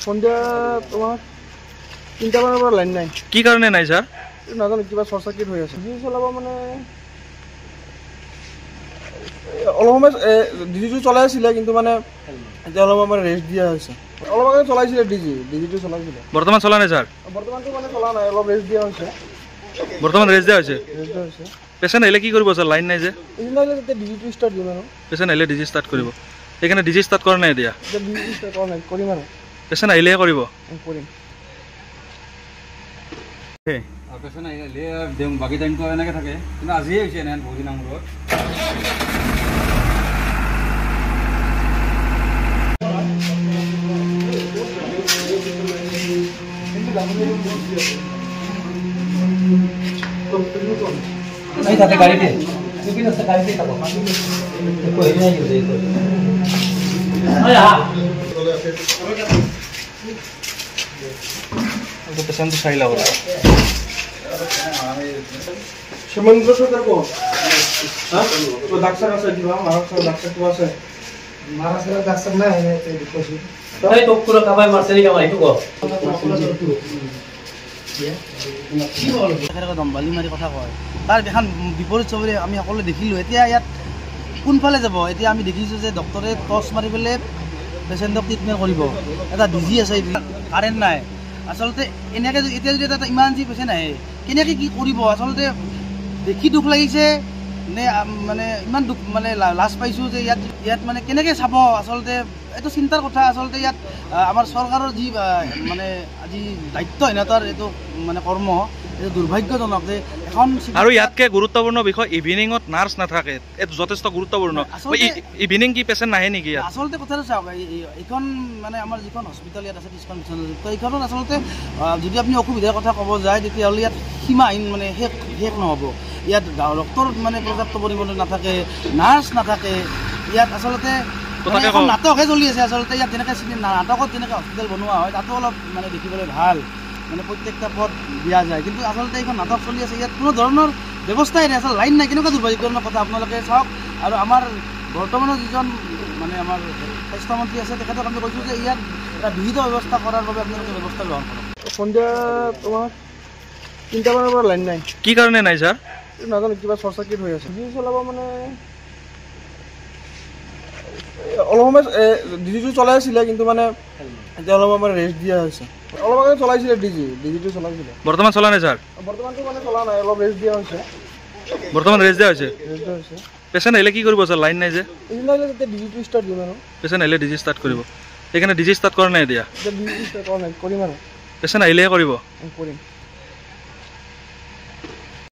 সন্ধ্যা তোমাৰ 3টা মানৰ পৰা লাইন নাই। কি কাৰণে নাই স্যাৰ? নাজানো, কিবা শৰ্ট সাৰ্কিট হৈ আছে। ডিজি চলাব মানে অলপ সময় ডিজিটো চলাই আছিলে, কিন্তু মানে এতিয়া অলপ মানে ৰেষ্ট দিয়া হৈছে। অলপ আগতে চলাইছিলে ডিজিটো চলাইছিলে। বৰ্তমান চলা নাই স্যাৰ? বৰ্তমানটো মানে চলা নাই, অলপ ৰেষ্ট দিয়া হৈছে। বৰ্তমান ৰেষ্ট দিয়া হৈছে? পেচেণ্ট আহিলে কি কৰিব স্যাৰ? লাইন নাই যে। তেতিয়া ডিজিটো ষ্টাৰ্ট দিম আৰু। পেচেণ্ট আহিলে ডিজি ষ্টাৰ্ট কৰিব। সেইকাৰণে ডিজি ষ্টাৰ্ট কৰা নাই এতিয়া? ডিজি ষ্টাৰ্ট কৰা নাই, কৰিম আৰু। পেচেণ্ট আহিলেহে কৰিব? কৰিম। পেচেণ্ট আহিলে বাকী টাইমটো এনেকৈ থাকে, কিন্তু আজিয়ে হৈছে এনে বহুত দিনৰ মূৰত। তাতে গাড়ীতে গাড়ীতে পেচেণ্টটো চাই ল'ব লাগে। সুমন্দ্ৰ সরকার কো তো ডাক্তার আছে, কিবা মহারাষ্ট্র ডাক্তার তো আছে। মহারাষ্ট্র ডাক্তার না হয় এই দেখছি এই তো পুরো কাবাই মারছেনি কাবাই তো কো কি বল এখানে দমবালি মারি কথা কয় তার এখন বিপরীত ছবি আমি সকলে দেখিলো। এতিয়া ইয়াত কোনফালে যাব? এতিয়া আমি দেখিছো যে ডক্টৰে টৰ্চ মাৰি পেলাই পেচেণ্টক ট্ৰিটমেণ্ট কৰিব। এটা ডিজি আছে, কাৰেণ্ট নাই। আচলতে এনেকৈ এতিয়া যদি এটা ইমাৰ্জেঞ্চি পেচেণ্ট আহে কেনেকৈ কি কৰিব? আচলতে দেখি দুখ লাগিছে নে মানে ইমান দুখ মানে লাজ পাইছোঁ যে ইয়াত মানে কেনেকৈ চাব? আচলতে এইটো চিন্তাৰ কথা। আচলতে ইয়াত আমাৰ চৰকাৰৰ যি মানে আজি দায়িত্বহীনতাৰ এইটো মানে কৰ্ম, এইটো দুৰ্ভাগ্যজনক যে এখন। আৰু ইয়াতকৈ গুৰুত্বপূৰ্ণ বিষয়, ইভিনিঙত নাৰ্ছ নাথাকে। এইটো যথেষ্ট গুৰুত্বপূৰ্ণ। ইভিনিং কি পেচেণ্ট নাহে নেকি? আচলতে কথাটো চাওক, এইখন মানে আমাৰ যিখন হস্পিটেল ইয়াত আছে ত্ৰিছখন বিচনাযুক্ত, এইখনত আচলতে যদি আপুনি অসুবিধাৰ কথা ক'ব যায় তেতিয়াহ'লে ইয়াত সীমাহীন মানে শেষ নহ'ব। ইয়াত ডক্টৰ মানে পৰ্যাপ্ত পৰিমাণে নাথাকে, নাৰ্ছ নাথাকে। ইয়াত আচলতে এখন নাটকহে চলি আছে। আচলতে ইয়াত যেনেকৈ নাটকত যেনেকৈ হস্পিটেল বনোৱা হয় তাতো অলপ মানে দেখিবলৈ ভাল, মানে প্ৰত্যেকটা পদ দিয়া যায়, কিন্তু আচলতে এইখন নাটক চলি আছে। ইয়াত কোনো ধৰণৰ ব্যৱস্থাই নাই, আচলতে লাইন নাই। কেনেকুৱা দুৰ্ভাগ্যজনক কথা আপোনালোকে চাওক। আৰু আমাৰ বৰ্তমানৰ যিজন মানে আমাৰ স্বাস্থ্যমন্ত্ৰী আছে তেখেতক আমি কৈছোঁ যে ইয়াত এটা বিহিত ব্যৱস্থা কৰাৰ বাবে আপোনালোকে ব্যৱস্থা গ্ৰহণ কৰক। সন্ধ্যা তোমাৰ 3টা মানৰ পৰা লাইন নাই। কি কাৰণে নাই স্যাৰ? নাজানো, কিবা শৰ্ট সাৰ্কিট হৈ আছে। ডিজি চলাব মানে অলপ সময় ডিজিটো চলাই আছিলে, কিন্তু মানে এতিয়া অলপ মানে ৰেষ্ট দিয়া হৈছে। অলপ আগতে চলাইছিলে ডিজিটো চলাইছিলে। বৰ্তমান চলা নাই স্যাৰ? বৰ্তমানটো মানে চলা নাই, অলপ ৰেষ্ট দিয়া হৈছে। বৰ্তমান ৰেষ্ট দিয়া হৈছে? পেচেণ্ট আহিলে কি কৰিব স্যাৰ? লাইন নাই যে। তেতিয়া ডিজিটো ষ্টাৰ্ট দিম আৰু। পেচেণ্ট আহিলে ডিজি ষ্টাৰ্ট কৰিব। সেইকাৰণে ডিজি ষ্টাৰ্ট কৰা নাই এতিয়া? ডিজি ষ্টাৰ্ট কৰা নাই, কৰিম আৰু। পেচেণ্ট আহিলেহে কৰিব? কৰিম।